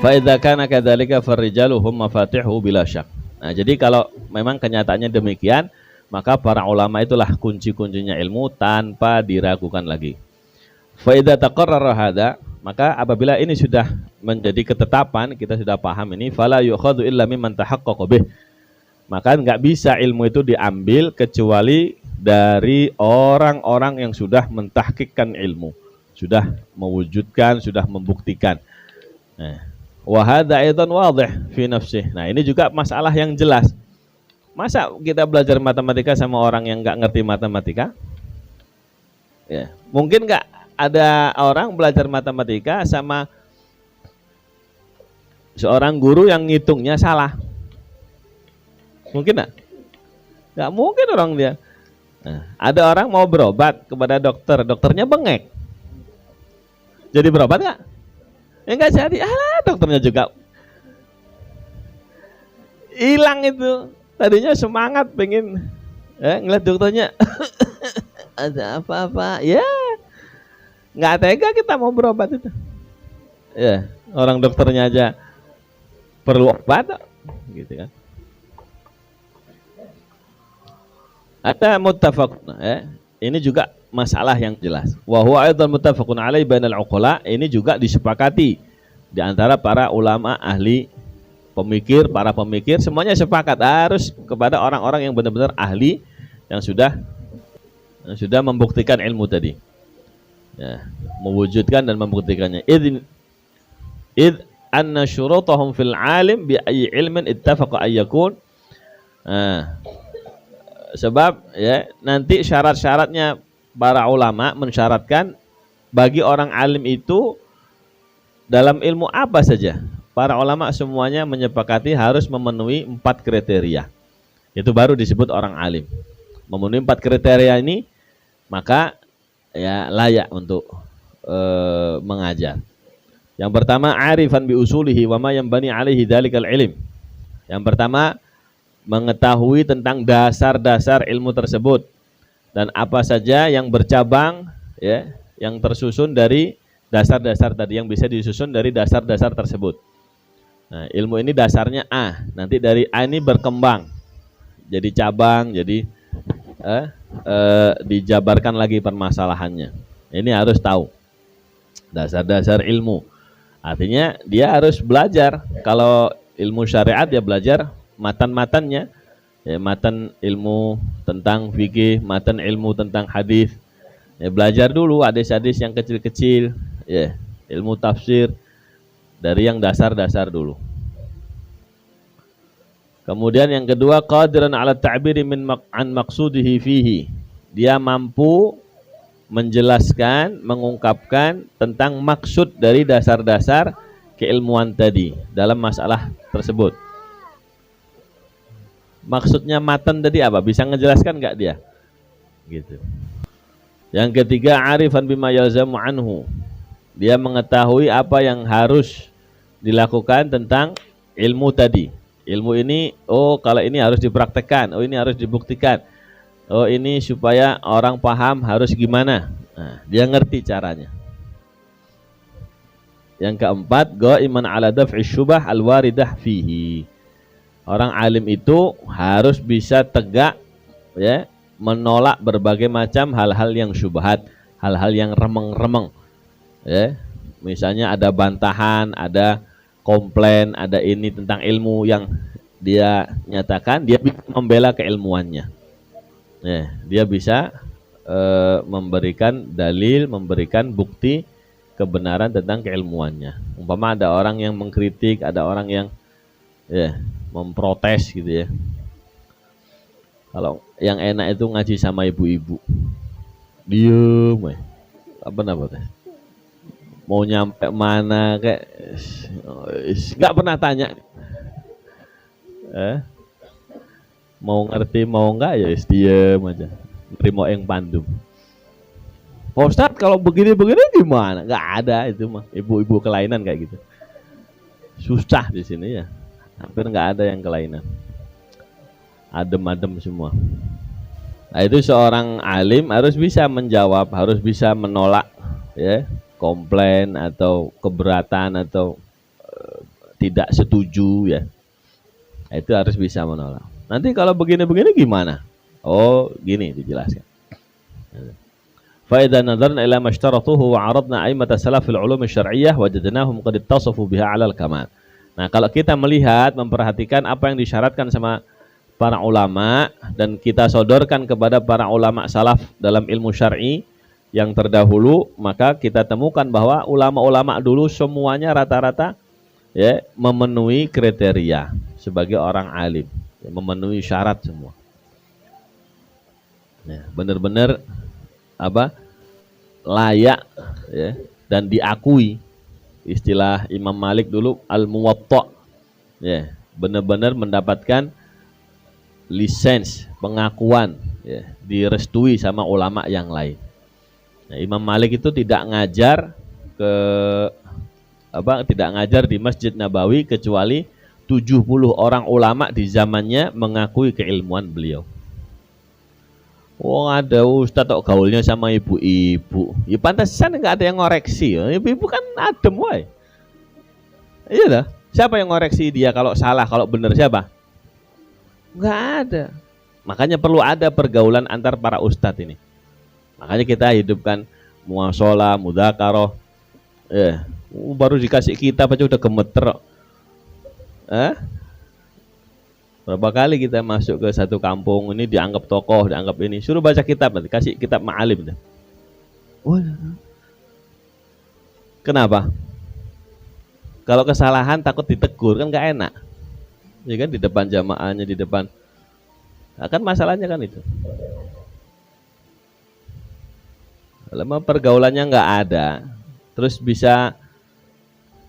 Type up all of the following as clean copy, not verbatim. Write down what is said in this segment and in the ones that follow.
Fa idza kana kadzalika farrijalu hum mafatihu bila syak. Nah, jadi kalau memang kenyataannya demikian, maka para ulama itulah kunci-kuncinya ilmu tanpa diragukan lagi. Fa idza taqarrara hadza, maka apabila ini sudah menjadi ketetapan, kita sudah paham ini, fala yu'khadhu illa mimman tahaqqaqa bih. Maka enggak bisa ilmu itu diambil kecuali dari orang-orang yang sudah mentahqiqkan ilmu, sudah mewujudkan, sudah membuktikan. Nah, wa hadza aidan wadih fi nafsih. Nah, ini juga masalah yang jelas. Masa kita belajar matematika sama orang yang enggak ngerti matematika? Ya, mungkin enggak ada orang belajar matematika sama seorang guru yang ngitungnya salah. Mungkin enggak? Enggak mungkin orang dia. Nah, ada orang mau berobat kepada dokter, dokternya bengek. Jadi berobat enggak? Ya enggak jadi. Alah, dokternya juga hilang itu. Tadinya semangat pengen ngeliat dokternya. Ada apa-apa? Ya. Enggak tega kita mau berobat itu. Ya, orang dokternya aja perlu obat gitu kan. Ada muttafaqun, ini juga masalah yang jelas. Wa huwa aidan muttafaqun alaihi bainal uqala, ini juga disepakati di antara para ulama ahli pemikir, para pemikir semuanya sepakat harus kepada orang-orang yang benar-benar ahli yang sudah membuktikan ilmu tadi. Ya, mewujudkan dan membuktikannya. Id anna syurutahum fil alim bi ayyi ilmin ittafaqa ayyakun. Sebab ya nanti syarat-syaratnya para ulama mensyaratkan bagi orang alim itu dalam ilmu apa saja. Para ulama semuanya menyepakati harus memenuhi 4 kriteria. Itu baru disebut orang alim. Memenuhi 4 kriteria ini maka ya layak untuk mengajar. Yang pertama arifan bi usulihi wa ma yanbani alaihi dzalikal ilm. Yang pertama mengetahui tentang dasar-dasar ilmu tersebut dan apa saja yang bercabang ya, yang tersusun dari dasar-dasar tadi, yang bisa disusun dari dasar-dasar tersebut. Nah, ilmu ini dasarnya A, nanti dari A ini berkembang jadi cabang, jadi dijabarkan lagi permasalahannya. Ini harus tahu dasar-dasar ilmu. Artinya dia harus belajar. Kalau ilmu syariat ya belajar matan-matannya, ya, matan ilmu tentang fikih, matan ilmu tentang hadis. Ya, belajar dulu hadis-hadis yang kecil-kecil, ya, ilmu tafsir dari yang dasar-dasar dulu. Kemudian yang kedua, qadiran 'ala ta'biri an maqsudihi fihi. Dia mampu menjelaskan, mengungkapkan tentang maksud dari dasar-dasar keilmuan tadi dalam masalah tersebut. Maksudnya matan tadi apa? Bisa ngejelaskan enggak dia? Gitu. Yang ketiga, arifan bima yalzamu anhu. Dia mengetahui apa yang harus dilakukan tentang ilmu tadi. Ilmu ini, oh kalau ini harus dipraktekkan, oh ini harus dibuktikan. Oh ini supaya orang paham harus gimana. Nah, dia ngerti caranya. Yang keempat, ghaiman ala daf'i syubah al-waridah fihi. Orang alim itu harus bisa tegak ya, menolak berbagai macam hal-hal yang syubhat, hal-hal yang remeng-remeng. Ya, misalnya ada bantahan, ada komplain, ada ini tentang ilmu yang dia nyatakan, dia bisa membela keilmuannya. Ya, dia bisa memberikan dalil, memberikan bukti kebenaran tentang keilmuannya. Umpama ada orang yang mengkritik, ada orang yang ya memprotes gitu ya. Kalau yang enak itu ngaji sama ibu-ibu, diem, apa namanya? Mau nyampe mana kayak nggak pernah tanya. Mau ngerti mau enggak ya diem aja. Terima yang pandu. Pak Ustadz kalau begini-begini gimana? Nggak ada itu mah. Ibu-ibu kelainan kayak gitu. Susah di sini ya. Hampir nggak ada yang kelainan. Adem-adem semua. Nah, itu seorang alim harus bisa menjawab, harus bisa menolak ya komplain atau keberatan atau tidak setuju ya. Itu harus bisa menolak. Nanti kalau begini-begini gimana? Oh, gini dijelaskan. فإذا نظرنا إلى ما اشترطوه وعرضنا أئمة السلف في العلوم الشرعية وجدناهم قد اتصفوا بها على الكمال. Nah, kalau kita melihat, memperhatikan apa yang disyaratkan sama para ulama dan kita sodorkan kepada para ulama salaf dalam ilmu syar'i yang terdahulu, maka kita temukan bahwa ulama-ulama dulu semuanya rata-rata ya memenuhi kriteria sebagai orang alim, ya, memenuhi syarat semua. Ya, benar-benar layak ya, dan diakui. Istilah Imam Malik dulu al-muwatta, ya, benar-benar mendapatkan lisens, pengakuan ya, direstui sama ulama yang lain. Nah, Imam Malik itu tidak ngajar tidak ngajar di Masjid Nabawi kecuali 70 orang ulama di zamannya mengakui keilmuan beliau. Ada ustaz tok gaulnya sama ibu-ibu. Ya pantasan enggak ada yang ngoreksi. Ibu-ibu kan adem wae. Iya dah. Siapa yang ngoreksi dia kalau salah, kalau benar siapa? Enggak ada. Makanya perlu ada pergaulan antar para ustadz ini. Makanya kita hidupkan muashalah, mudzakarah. Baru dikasih kitab aja udah gemeter. Berapa kali kita masuk ke satu kampung ini dianggap tokoh, dianggap ini, suruh baca kitab, nanti kasih kitab ma'alim. Kenapa? Kalau kesalahan takut ditegur kan nggak enak, ya kan, di depan jamaahnya, di depan. Nah, kan masalahnya kan itu. Lama pergaulannya nggak ada, terus bisa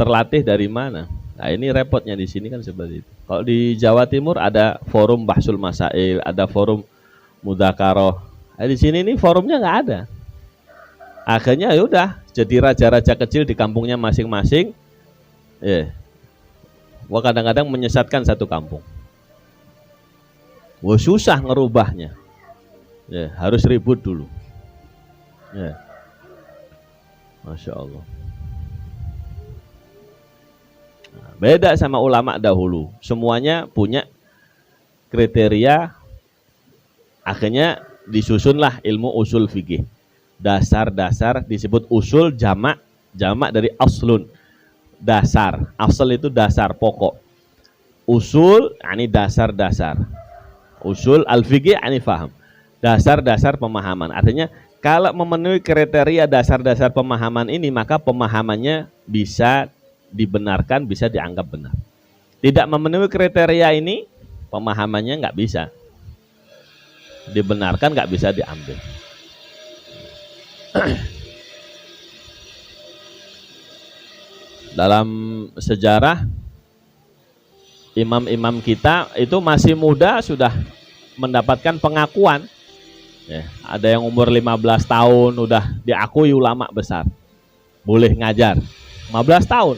terlatih dari mana? Nah, ini repotnya di sini kan seperti itu. Kalau di Jawa Timur ada forum bahsul masail, ada forum mudzakarah. Nah, di sini ini forumnya nggak ada. Akhirnya ya udah jadi raja-raja kecil di kampungnya masing-masing. Wah, kadang-kadang menyesatkan satu kampung. Wah, susah ngerubahnya. Harus ribut dulu. Masya Allah. Beda sama ulama dahulu, semuanya punya kriteria. Akhirnya disusunlah ilmu usul fikih. Dasar-dasar disebut usul, jamak dari aslun. Dasar, asal itu dasar pokok. Usul ini dasar-dasar. Usul al-fikih ini faham. Dasar-dasar pemahaman. Artinya kalau memenuhi kriteria dasar-dasar pemahaman ini, maka pemahamannya bisa dibenarkan, bisa dianggap benar. Tidak memenuhi kriteria ini, pemahamannya nggak bisa dibenarkan, nggak bisa diambil. Dalam sejarah imam-imam kita itu masih muda sudah mendapatkan pengakuan. Ada yang umur 15 tahun udah diakui ulama besar, boleh ngajar. 15 tahun.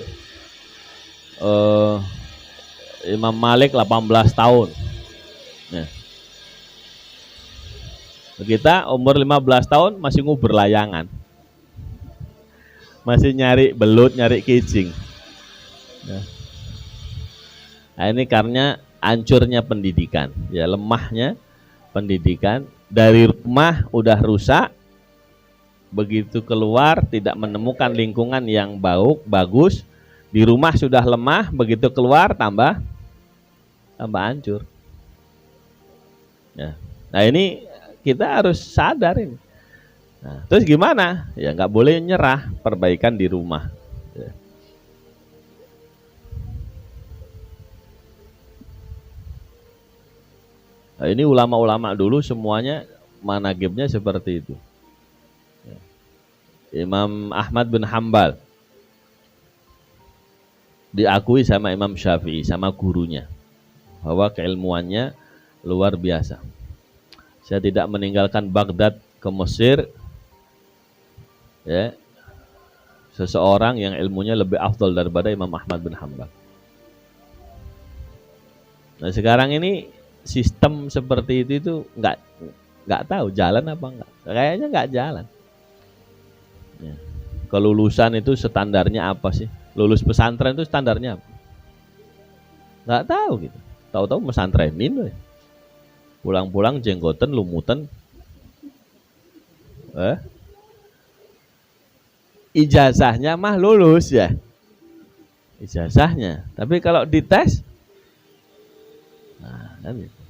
Imam Malik 18 tahun. Kita umur 15 tahun masih ngubur layangan. Masih nyari belut, nyari kijing. Nah, ini karena hancurnya pendidikan, ya, lemahnya pendidikan. Dari rumah udah rusak, begitu keluar tidak menemukan lingkungan yang bagus. Di rumah sudah lemah, begitu keluar tambah hancur. Nah, ini kita harus sadar ini. Nah, terus gimana? Ya nggak boleh nyerah, perbaikan di rumah. Nah, ini ulama-ulama dulu semuanya managibnya seperti itu. Imam Ahmad bin Hambal diakui sama Imam Syafi'i, sama gurunya, bahwa keilmuannya luar biasa. Saya tidak meninggalkan Baghdad ke Mesir, ya, seseorang yang ilmunya lebih afdal daripada Imam Ahmad bin Hambal. Nah, sekarang ini sistem seperti itu nggak tahu jalan apa enggak. Kayaknya nggak jalan. Kelulusan itu standarnya apa sih? Lulus pesantren itu standarnya apa? nggak tahu gitu. Tahu-tahu mesantrenin, pulang-pulang jenggoten lumutan. Ijazahnya mah lulus ya, ijazahnya. Tapi kalau dites, nah kan gitu.